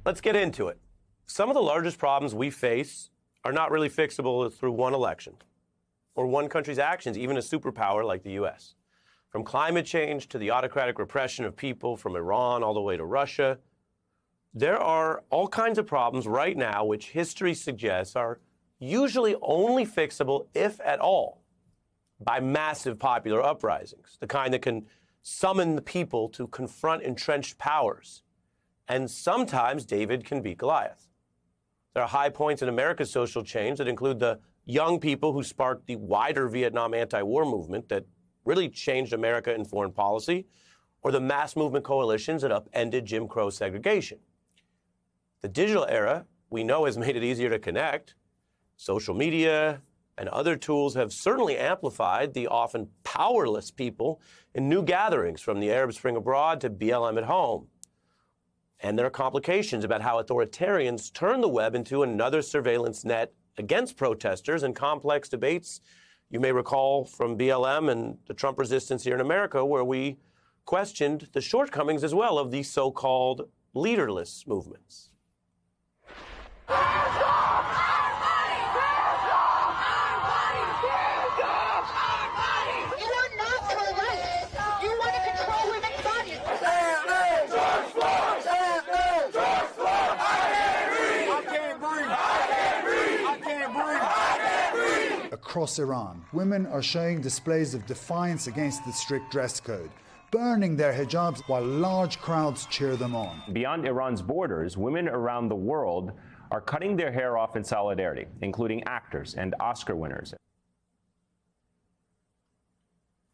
Let's get into it. Some of the largest problems we face are not really fixable through one election or one country's actions, even a superpower like the U.S. From climate change to the autocratic repression of people from Iran all the way to Russia, there are all kinds of problems right now which history suggests are usually only fixable, if at all, by massive popular uprisings, the kind that can summon the people to confront entrenched powers. And sometimes David can beat Goliath. There are high points in America's social change that include the young people who sparked the wider Vietnam anti-war movement that really changed America in foreign policy, or the mass movement coalitions that upended Jim Crow segregation. The digital era, we know, has made it easier to connect. Social media and other tools have certainly amplified the often powerless people in new gatherings, from the Arab Spring abroad to BLM at home. And there are complications about how authoritarians turn the web into another surveillance net against protesters, and complex debates you may recall from BLM and the Trump resistance here in America, where we questioned the shortcomings as well of these so-called leaderless movements. Across Iran, women are showing displays of defiance against the strict dress code, burning their hijabs while large crowds cheer them on. Beyond Iran's borders, women around the world are cutting their hair off in solidarity, including actors and Oscar winners.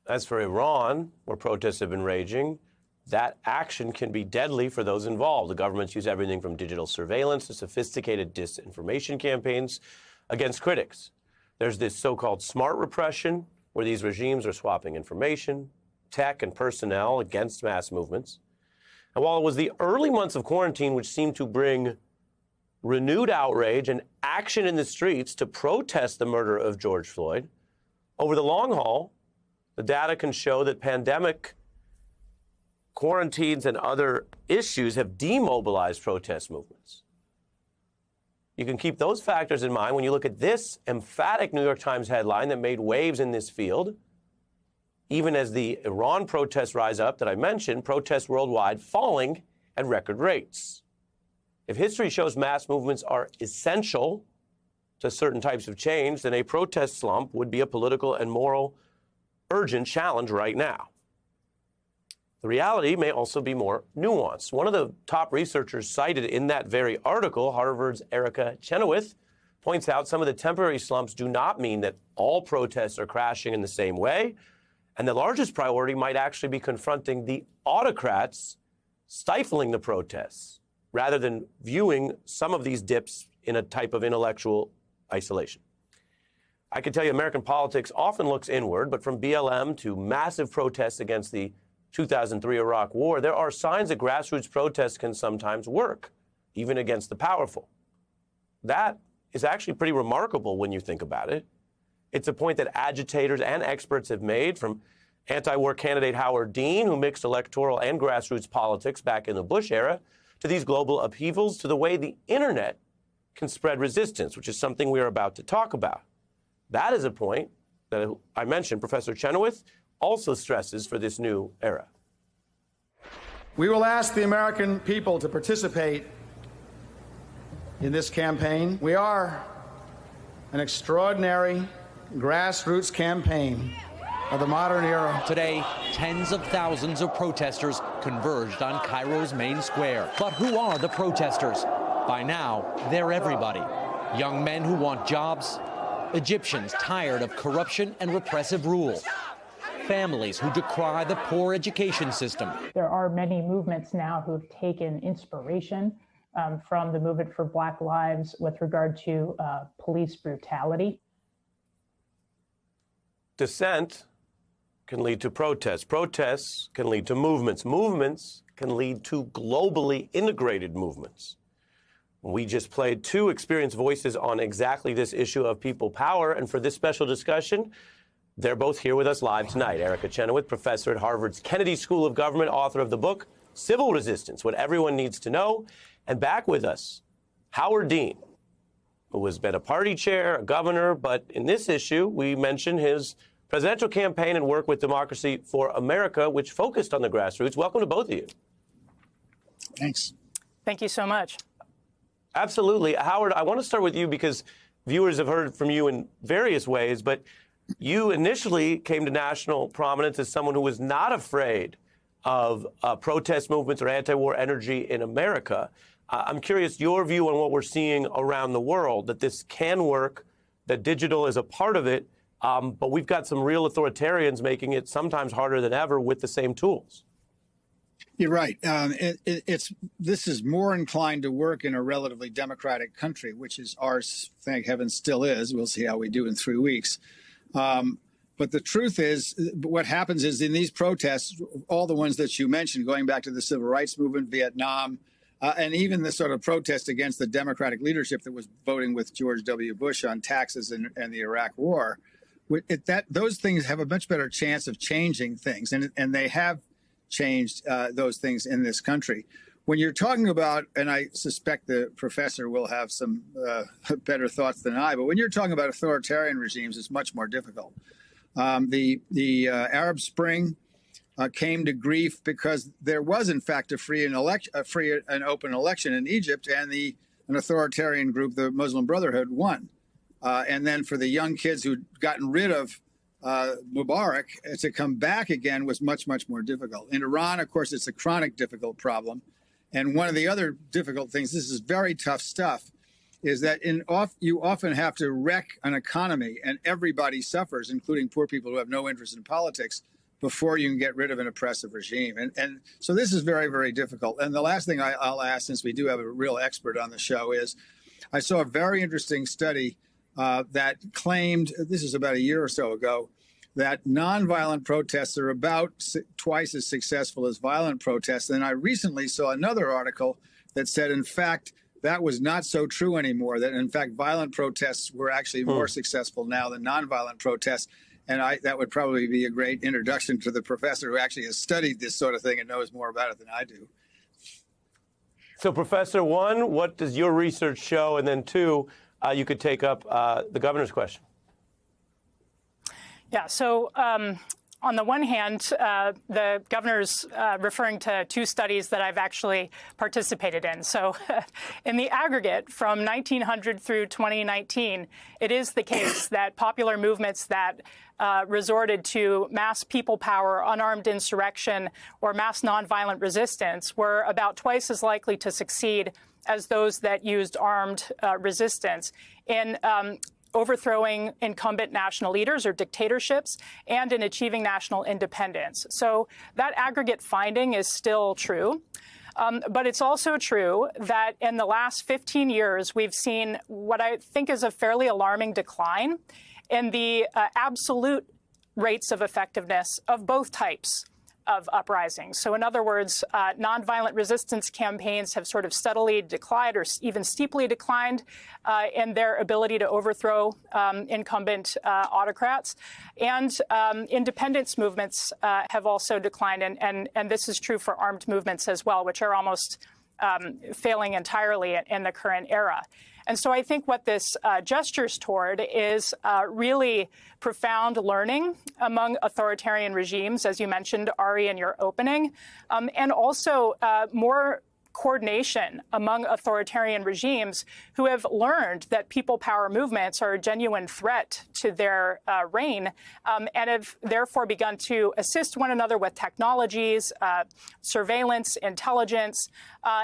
As for Iran, where protests have been raging, that action can be deadly for those involved. The governments use everything from digital surveillance to sophisticated disinformation campaigns against critics. There's this so-called smart repression, where these regimes are swapping information, tech, and personnel against mass movements. And while it was the early months of quarantine which seemed to bring renewed outrage and action in the streets to protest the murder of George Floyd, over the long haul, the data can show that pandemic, quarantines, and other issues have demobilized protest movements. You can keep those factors in mind when you look at this emphatic New York Times headline that made waves in this field. Even as the Iran protests rise up that I mentioned, protests worldwide falling at record rates. If history shows mass movements are essential to certain types of change, then a protest slump would be a political and moral urgent challenge right now. The reality may also be more nuanced. One of the top researchers cited in that very article, Harvard's Erica Chenoweth, points out some of the temporary slumps do not mean that all protests are crashing in the same way, and the largest priority might actually be confronting the autocrats stifling the protests, rather than viewing some of these dips in a type of intellectual isolation. I can tell you American politics often looks inward, but from BLM to massive protests against the 2003 Iraq War, there are signs that grassroots protests can sometimes work, even against the powerful. That is actually pretty remarkable when you think about it. It's a point that agitators and experts have made, from anti-war candidate Howard Dean, who mixed electoral and grassroots politics back in the Bush era, to these global upheavals, to the way the internet can spread resistance, which is something we are about to talk about. That is a point that I mentioned Professor Chenoweth also stresses for this new era. We will ask the American people to participate in this campaign. We are an extraordinary grassroots campaign of the modern era. Today, tens of thousands of protesters converged on Cairo's main square. But who are the protesters? By now, they're everybody. Young men who want jobs, Egyptians tired of corruption and repressive rule, families who decry the poor education system. There are many movements now who have taken inspiration from the movement for Black Lives with regard to police brutality. Dissent can lead to protests. Protests can lead to movements. Movements can lead to globally integrated movements. We just played two experienced voices on exactly this issue of people power, and for this special discussion, they're both here with us live tonight. Erica Chenoweth, professor at Harvard's Kennedy School of Government, author of the book Civil Resistance, What Everyone Needs to Know, And back with us, Howard Dean, who has been a party chair, a governor, but in this issue, we mentioned his presidential campaign and work with Democracy for America, which focused on the grassroots. Welcome to both of you. Thanks. Thank you so much. Absolutely. Howard, I want to start with you because viewers have heard from you in various ways, but you initially came to national prominence as someone who was not afraid of protest movements or anti-war energy in America. I'm curious your view on what we're seeing around the world, that this can work, that digital is a part of it, but we've got some real authoritarians making it sometimes harder than ever with the same tools. You're right. This is more inclined to work in a relatively democratic country, which is ours, thank heaven, still is. We'll see how we do in 3 weeks. But the truth is, what happens is in these protests, all the ones that you mentioned, going back to the civil rights movement, Vietnam, and even the sort of protest against the Democratic leadership that was voting with George W. Bush on taxes and the Iraq War, those things have a much better chance of changing things, and they have changed those things in this country. When you're talking about, and I suspect the professor will have some better thoughts than I, but when you're talking about authoritarian regimes, it's much more difficult. The Arab Spring came to grief because there was, in fact, a free and open election in Egypt, and an authoritarian group, the Muslim Brotherhood, won. And then for the young kids who'd gotten rid of Mubarak, to come back again was much, much more difficult. In Iran, of course, it's a chronic difficult problem. And one of the other difficult things, this is very tough stuff, is that you often have to wreck an economy and everybody suffers, including poor people who have no interest in politics, before you can get rid of an oppressive regime. And so this is very, very difficult. And the last thing I'll ask, since we do have a real expert on the show, is I saw a very interesting study that claimed, this is about a year or so ago, that nonviolent protests are about twice as successful as violent protests. And I recently saw another article that said, in fact, that was not so true anymore, that in fact, violent protests were actually more successful now than nonviolent protests. And that would probably be a great introduction to the professor who actually has studied this sort of thing and knows more about it than I do. So, Professor, one, what does your research show? And then two, you could take up the governor's question. Yeah, so on the one hand, the governor's referring to two studies that I've actually participated in. So in the aggregate, from 1900 through 2019, it is the case that popular movements that resorted to mass people power, unarmed insurrection, or mass nonviolent resistance were about twice as likely to succeed as those that used armed resistance in overthrowing incumbent national leaders or dictatorships, and in achieving national independence. So that aggregate finding is still true. But it's also true that in the last 15 years, we've seen what I think is a fairly alarming decline in the absolute rates of effectiveness of both types of uprisings. So in other words, nonviolent resistance campaigns have sort of steadily declined or even steeply declined in their ability to overthrow incumbent autocrats. And independence movements have also declined. And this is true for armed movements as well, which are almost failing entirely in the current era. And so I think what this gestures toward is really profound learning among authoritarian regimes, as you mentioned, Ari, in your opening, and also more coordination among authoritarian regimes who have learned that people power movements are a genuine threat to their reign and have therefore begun to assist one another with technologies, surveillance, intelligence,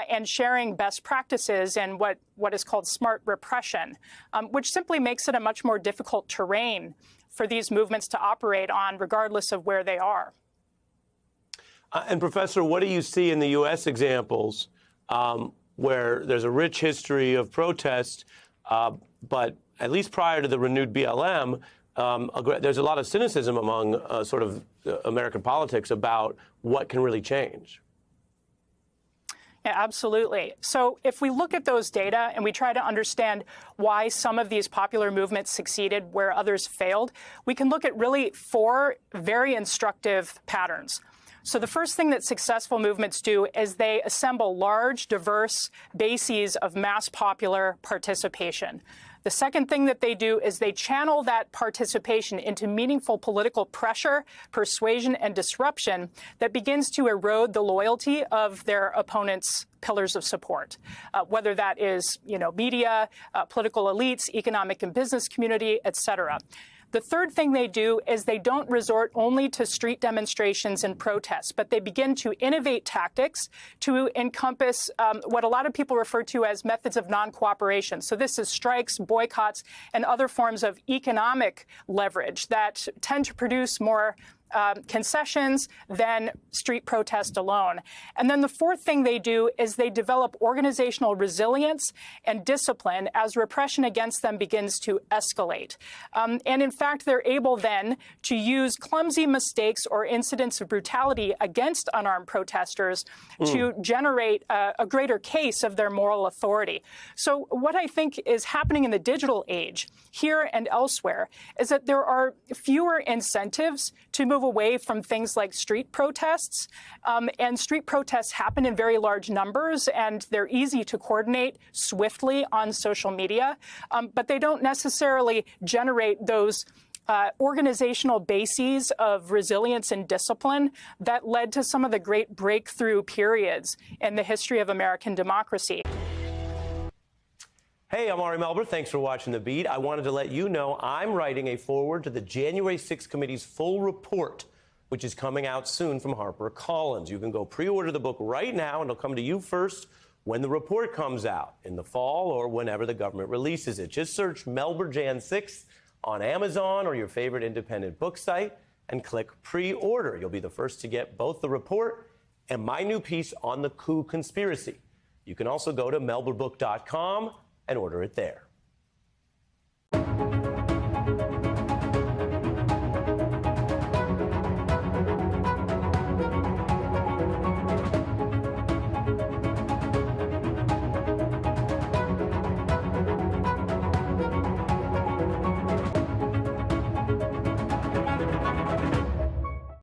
and sharing best practices in what is called smart repression, which simply makes it a much more difficult terrain for these movements to operate on, regardless of where they are. And Professor, what do you see in the U.S. examples where there's a rich history of protest, but at least prior to the renewed BLM, there's a lot of cynicism among sort of American politics about what can really change? Yeah, absolutely. So if we look at those data and we try to understand why some of these popular movements succeeded where others failed, we can look at really four very instructive patterns. So the first thing that successful movements do is they assemble large, diverse bases of mass popular participation. The second thing that they do is they channel that participation into meaningful political pressure, persuasion, and disruption that begins to erode the loyalty of their opponents' pillars of support, whether that is, media, political elites, economic and business community, et cetera. The third thing they do is they don't resort only to street demonstrations and protests, but they begin to innovate tactics to encompass what a lot of people refer to as methods of non-cooperation. So this is strikes, boycotts, and other forms of economic leverage that tend to produce more concessions than street protest alone. And then the fourth thing they do is they develop organizational resilience and discipline as repression against them begins to escalate. And in fact, they're able then to use clumsy mistakes or incidents of brutality against unarmed protesters to generate a greater case of their moral authority. So what I think is happening in the digital age, here and elsewhere, is that there are fewer incentives to move away from things like street protests. And street protests happen in very large numbers, and they're easy to coordinate swiftly on social media. But they don't necessarily generate those organizational bases of resilience and discipline that led to some of the great breakthrough periods in the history of American democracy. Hey, I'm Ari Melber. Thanks for watching The Beat. I wanted to let you know I'm writing a foreword to the January 6th committee's full report, which is coming out soon from HarperCollins. You can go pre-order the book right now, and it'll come to you first when the report comes out in the fall or whenever the government releases it. Just search Melber Jan 6th on Amazon or your favorite independent book site and click pre-order. You'll be the first to get both the report and my new piece on the coup conspiracy. You can also go to melberbook.com and order it there.